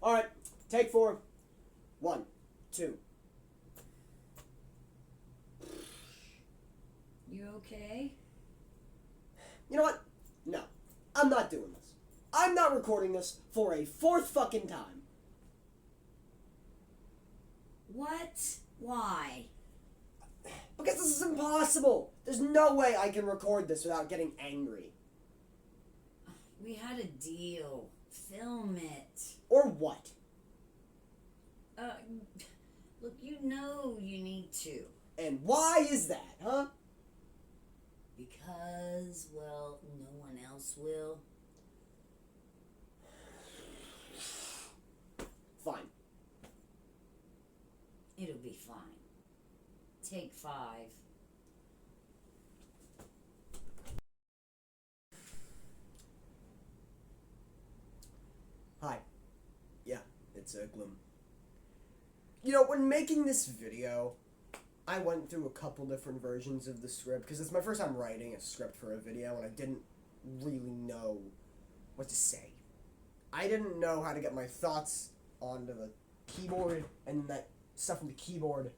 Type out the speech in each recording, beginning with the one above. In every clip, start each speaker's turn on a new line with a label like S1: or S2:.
S1: Alright, take 4. 1, 2.
S2: You okay?
S1: You know what? No. I'm not doing this. I'm not recording this for a 4th fucking time.
S2: What? Why?
S1: Because this is impossible. There's no way I can record this without getting angry.
S2: We had a deal. Film it.
S1: Or what?
S2: Look, you know you need to.
S1: And why is that, huh?
S2: Because, well, no one else will.
S1: Fine.
S2: It'll be fine. Take 5.
S1: Hi. Yeah, it's Gloom. You know, when making this video, I went through a couple different versions of the script, because it's my first time writing a script for a video, and I didn't really know what to say. I didn't know how to get my thoughts onto the keyboard, and then that stuff from the keyboard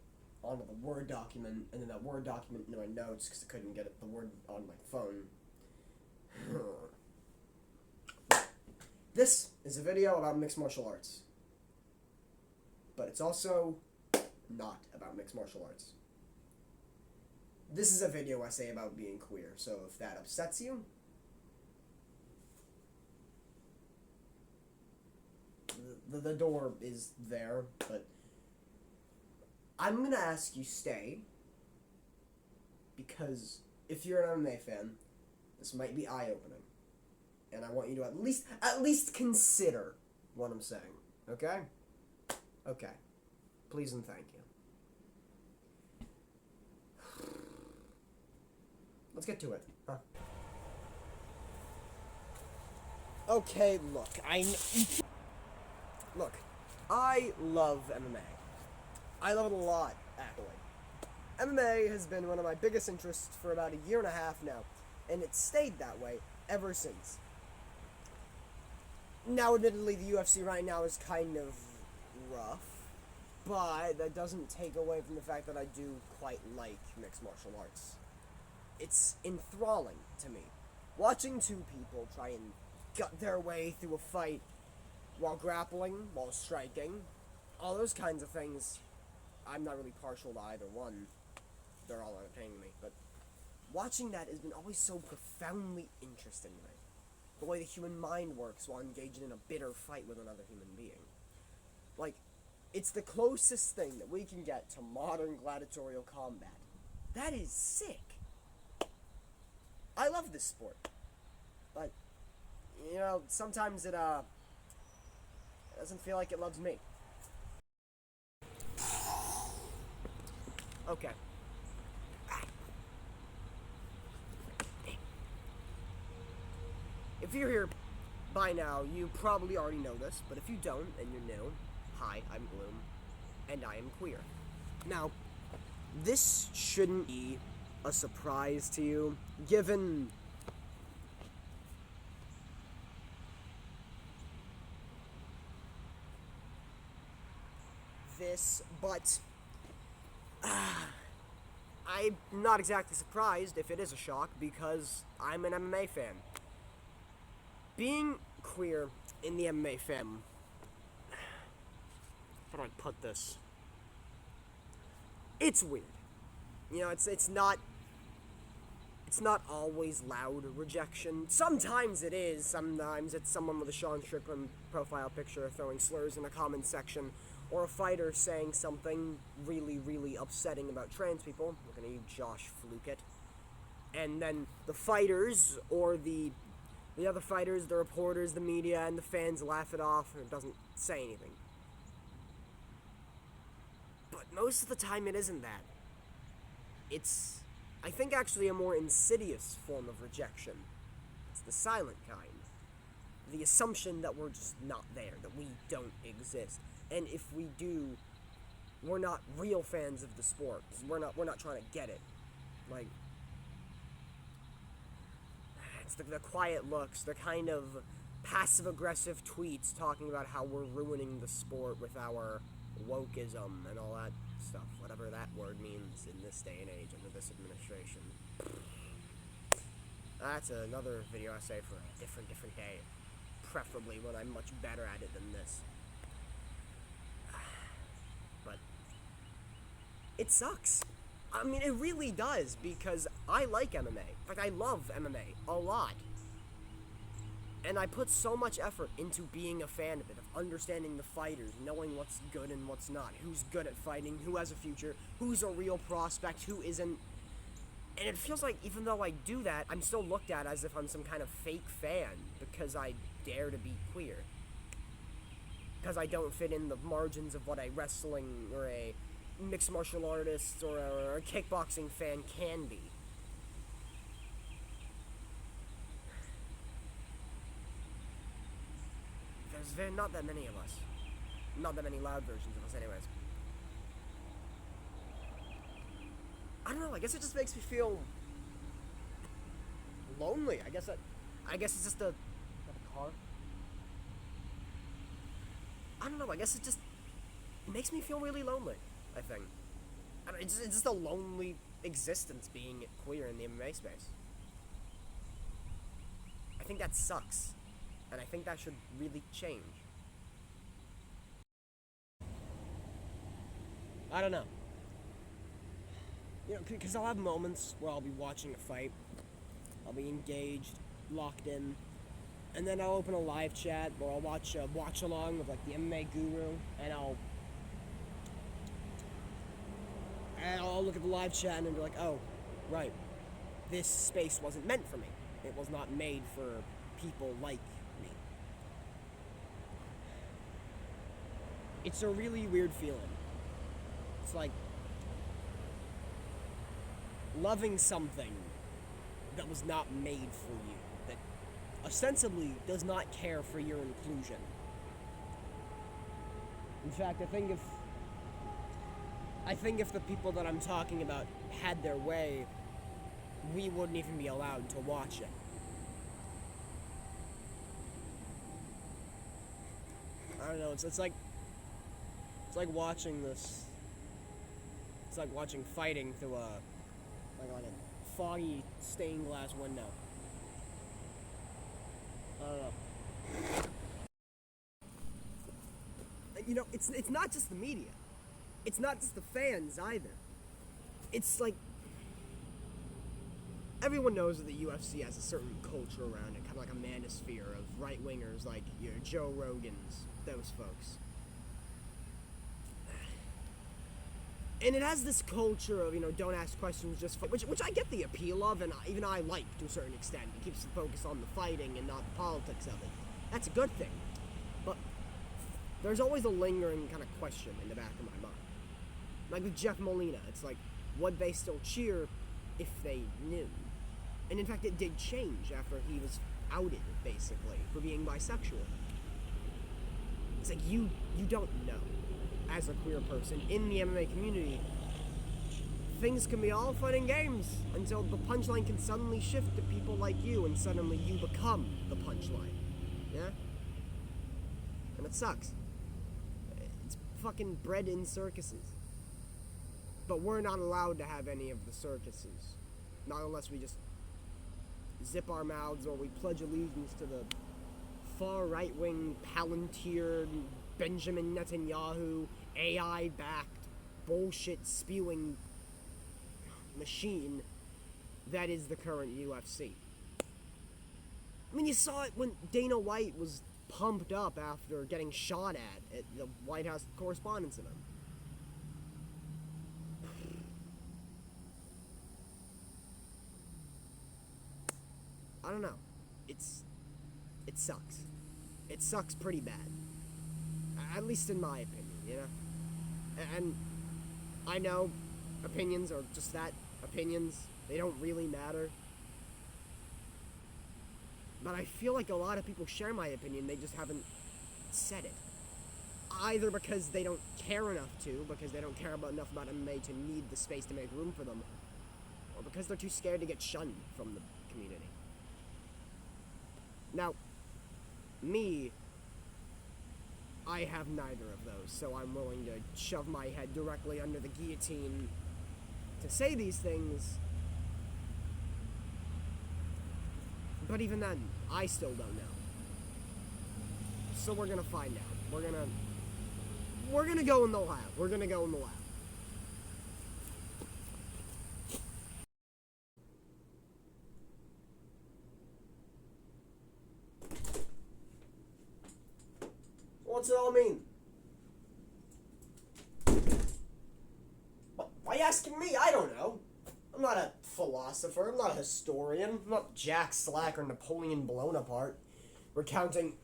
S1: onto the Word document, and then that Word document into my notes, because I couldn't get the Word on my phone. This is a video about mixed martial arts. But it's also not about mixed martial arts. This is a video essay about being queer, so if that upsets you, the door is there, but I'm gonna ask you stay, because if you're an MMA fan, this might be eye-opening, and I want you to at least consider what I'm saying, okay? Okay. Please and thank you. Let's get to it. Huh? Okay, look, I love MMA. I love it a lot, actually. MMA has been one of my biggest interests for about 1.5 years now, and it's stayed that way ever since. Now, admittedly, the UFC right now is kind of rough, but that doesn't take away from the fact that I do quite like mixed martial arts. It's enthralling to me. Watching two people try and gut their way through a fight while grappling, while striking, all those kinds of things, I'm not really partial to either one. They're all entertaining me, but watching that has been always so profoundly interesting to me. The way the human mind works while engaging in a bitter fight with another human being. Like, it's the closest thing that we can get to modern gladiatorial combat. That is sick. I love this sport. But, you know, sometimes it doesn't feel like it loves me. Okay. If you're here by now, you probably already know this, but if you don't, and you're new, hi, I'm Gloom, and I am queer. Now, this shouldn't be a surprise to you, given this, but I'm not exactly surprised if it is a shock, because I'm an MMA fan. Being queer in the MMA fandom, how do I put this? It's weird. You know, it's not always loud rejection. Sometimes it is. Sometimes it's someone with a Sean Strickland profile picture throwing slurs in a comment section, or a fighter saying something really, really upsetting about trans people. We're gonna use Josh Fluket. And then the fighters, or the other fighters, the reporters, the media, and the fans laugh it off, and it doesn't say anything. But most of the time it isn't that. It's, I think, actually a more insidious form of rejection. It's the silent kind. The assumption that we're just not there, that we don't exist. And if we do, we're not real fans of the sport. We're not trying to get it. Like, it's the quiet looks, the kind of passive-aggressive tweets talking about how we're ruining the sport with our wokeism and all that stuff, whatever that word means in this day and age under this administration. That's another video essay for a different day, preferably when I'm much better at it than this. But it sucks. I mean, it really does, because I like MMA. In fact, I love MMA a lot. And I put so much effort into being a fan of it, of understanding the fighters, knowing what's good and what's not, who's good at fighting, who has a future, who's a real prospect, who isn't. And it feels like even though I do that, I'm still looked at as if I'm some kind of fake fan because I dare to be queer. Because I don't fit in the margins of what a wrestling or a mixed martial artist or a kickboxing fan can be. There's not that many of us. Not that many loud versions of us, anyways. I don't know, I guess it just makes me feel lonely. I guess it's just a car. I don't know, I guess it just makes me feel really lonely, I think. It's just a lonely existence being queer in the MMA space. I think that sucks. And I think that should really change. I don't know. You know, because I'll have moments where I'll be watching a fight, I'll be engaged, locked in, and then I'll open a live chat, or I'll watch a watch-along with, like, the MMA guru, and I'll look at the live chat and be like, oh, right, this space wasn't meant for me. It was not made for people like me. It's a really weird feeling. It's like loving something that was not made for you, that ostensibly does not care for your inclusion. In fact, I think if the people that I'm talking about had their way, we wouldn't even be allowed to watch it. I don't know, it's like watching this. It's like watching fighting through a foggy stained glass window. I don't know. You know, it's not just the media. It's not just the fans either. It's like everyone knows that the UFC has a certain culture around it, kind of like a manosphere of right-wingers like Joe Rogans, those folks. And it has this culture of, don't ask questions, just which I get the appeal of, and even I like to a certain extent. It keeps the focus on the fighting and not the politics of it. That's a good thing. But there's always a lingering kind of question in the back of my mind. Like with Jeff Molina, it's like, would they still cheer if they knew? And in fact, it did change after he was outed, basically, for being bisexual. It's like, you don't know. As a queer person in the MMA community, things can be all fun and games until the punchline can suddenly shift to people like you, and suddenly you become the punchline. Yeah? And it sucks. It's fucking bred in circuses. But we're not allowed to have any of the circuses. Not unless we just zip our mouths or we pledge allegiance to the far right-wing Palantir Benjamin Netanyahu AI-backed bullshit-spewing machine that is the current UFC. I mean, you saw it when Dana White was pumped up after getting shot at the White House Correspondents' Center. I don't know. It sucks. It sucks pretty bad. At least in my opinion, And I know opinions are just that, opinions. They don't really matter. But I feel like a lot of people share my opinion, they just haven't said it. Either because they don't care enough to, because they don't care enough about MMA to need the space to make room for them, or because they're too scared to get shunned from the community. Now, Me, I have neither of those, so I'm willing to shove my head directly under the guillotine to say these things. But even then, I still don't know. So we're gonna find out. We're gonna go in the lab. We're gonna go in the lab. What's it all mean? Why are you asking me? I don't know. I'm not a philosopher. I'm not a historian. I'm not Jack Slack or Napoleon Bonaparte recounting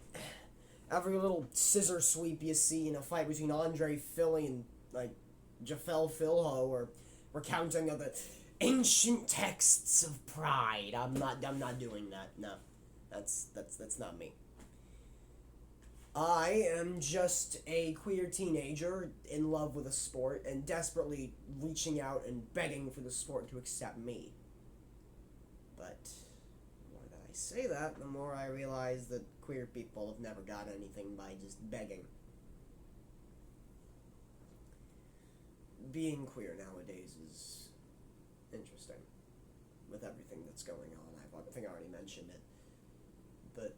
S1: every little scissor sweep you see in a fight between Andre Philly and, like, Jafel Filho, or recounting of the ancient texts of pride. I'm not doing that. No. That's not me. I am just a queer teenager in love with a sport and desperately reaching out and begging for the sport to accept me. But the more that I say that, the more I realize that queer people have never got anything by just begging. Being queer nowadays is interesting with everything that's going on. I think I already mentioned it. But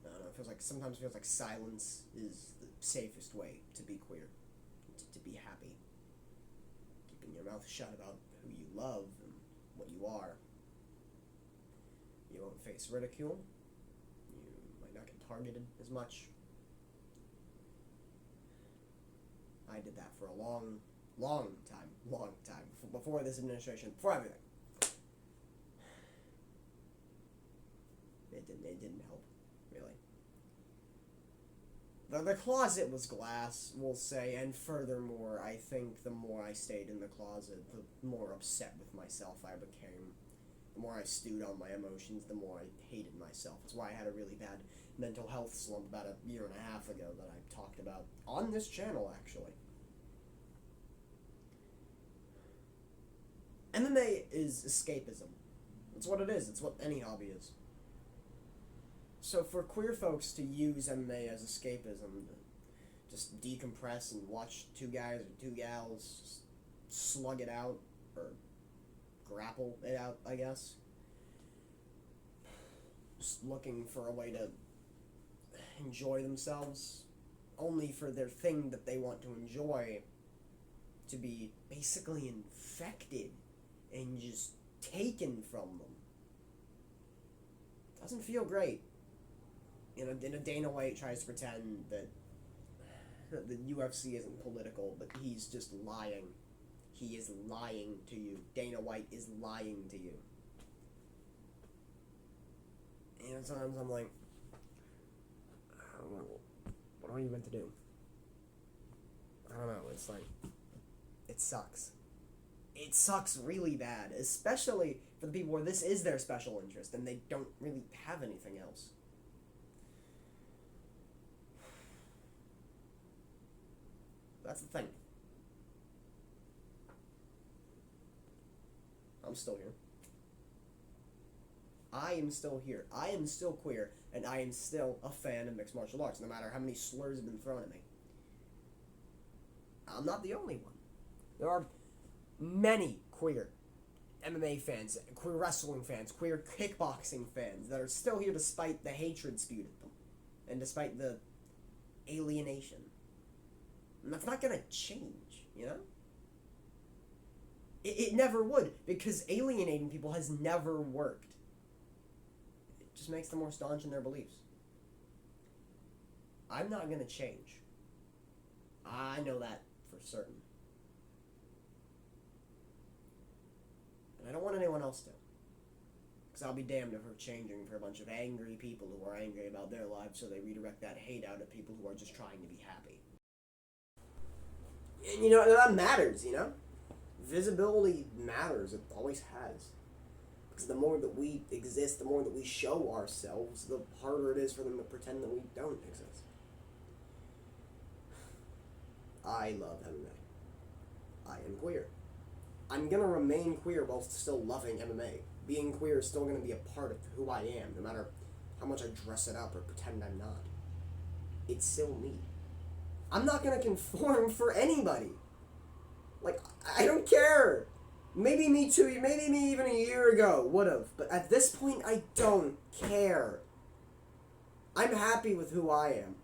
S1: I don't know, sometimes feels like silence is the safest way to be queer, to be happy. Keeping your mouth shut about who you love and what you are. You won't face ridicule. You might not get targeted as much. I did that for a long time, before this administration, before everything. It didn't help, really. The closet was glass, we'll say, and furthermore, I think the more I stayed in the closet, the more upset with myself I became. The more I stewed on my emotions, the more I hated myself. That's why I had a really bad mental health slump about a year and a half ago that I talked about on this channel, actually. MMA is escapism. It's what it is. It's what any hobby is. So for queer folks to use MMA as escapism, to just decompress and watch two guys or two gals just slug it out, or grapple it out, I guess. Just looking for a way to enjoy themselves, only for their thing that they want to enjoy to be basically infected and just taken from them. Doesn't feel great. In a Dana White tries to pretend that the UFC isn't political, but he's just lying. He is lying to you. Dana White is lying to you. And sometimes I'm like, I don't know. What are you meant to do? I don't know. It's like, it sucks. It sucks really bad, especially for the people where this is their special interest and they don't really have anything else. That's the thing. I'm still here. I am still here. I am still queer, and I am still a fan of mixed martial arts, no matter how many slurs have been thrown at me. I'm not the only one. There are many queer MMA fans, queer wrestling fans, queer kickboxing fans that are still here despite the hatred spewed at them, and despite the alienation. And that's not gonna change, you know? It never would, because alienating people has never worked. It just makes them more staunch in their beliefs. I'm not gonna change. I know that for certain. And I don't want anyone else to. Because I'll be damned if we're changing for a bunch of angry people who are angry about their lives, so they redirect that hate out at people who are just trying to be happy. And, you know, that matters, you know? Visibility matters. It always has. Because the more that we exist, the more that we show ourselves, the harder it is for them to pretend that we don't exist. I love MMA. I am queer. I'm going to remain queer while still loving MMA. Being queer is still going to be a part of who I am, no matter how much I dress it up or pretend I'm not. It's still me. I'm not gonna conform for anybody. Like, I don't care. Maybe me too, maybe me even a year ago would've, but at this point, I don't care. I'm happy with who I am,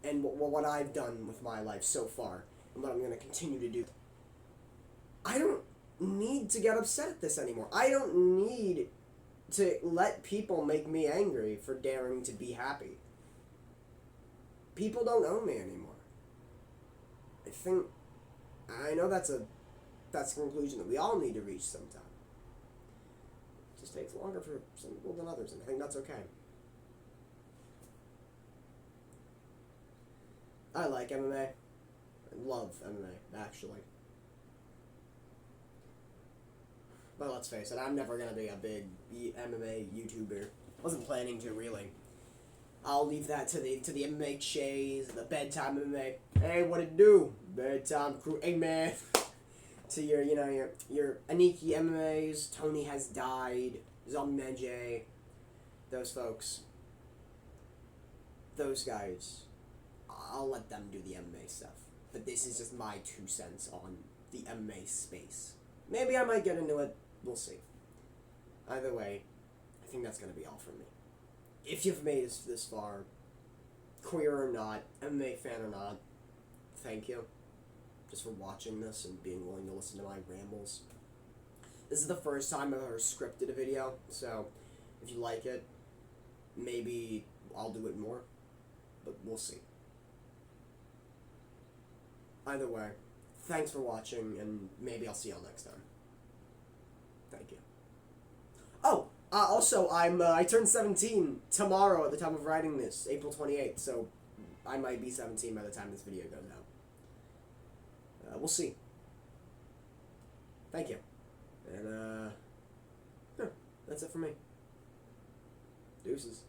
S1: and what I've done with my life so far, and what I'm gonna continue to do. I don't need to get upset at this anymore. I don't need to let people make me angry for daring to be happy. People don't own me anymore. I know that's a conclusion that we all need to reach sometime. It just takes longer for some people than others, and I think that's okay. I like MMA. I love MMA, actually. But let's face it, I'm never gonna be a big MMA YouTuber. Wasn't planning to, really. I'll leave that to the MMA chays, the bedtime MMA. Hey, what it do? Bedtime crew. Hey, man. To your Aniki MMAs, Tony Has Died, Zombie Man J, those folks. Those guys. I'll let them do the MMA stuff. But this is just my 2 cents on the MMA space. Maybe I might get into it. We'll see. Either way, I think that's going to be all from me. If you've made it this far, queer or not, MMA fan or not, thank you. Just for watching this and being willing to listen to my rambles. This is the first time I've ever scripted a video, so if you like it, maybe I'll do it more, but we'll see. Either way, thanks for watching, and maybe I'll see y'all next time. Thank you. Oh! Also, I turn 17 tomorrow at the time of writing this, April 28th, so I might be 17 by the time this video goes out. We'll see. Thank you. And, that's it for me. Deuces.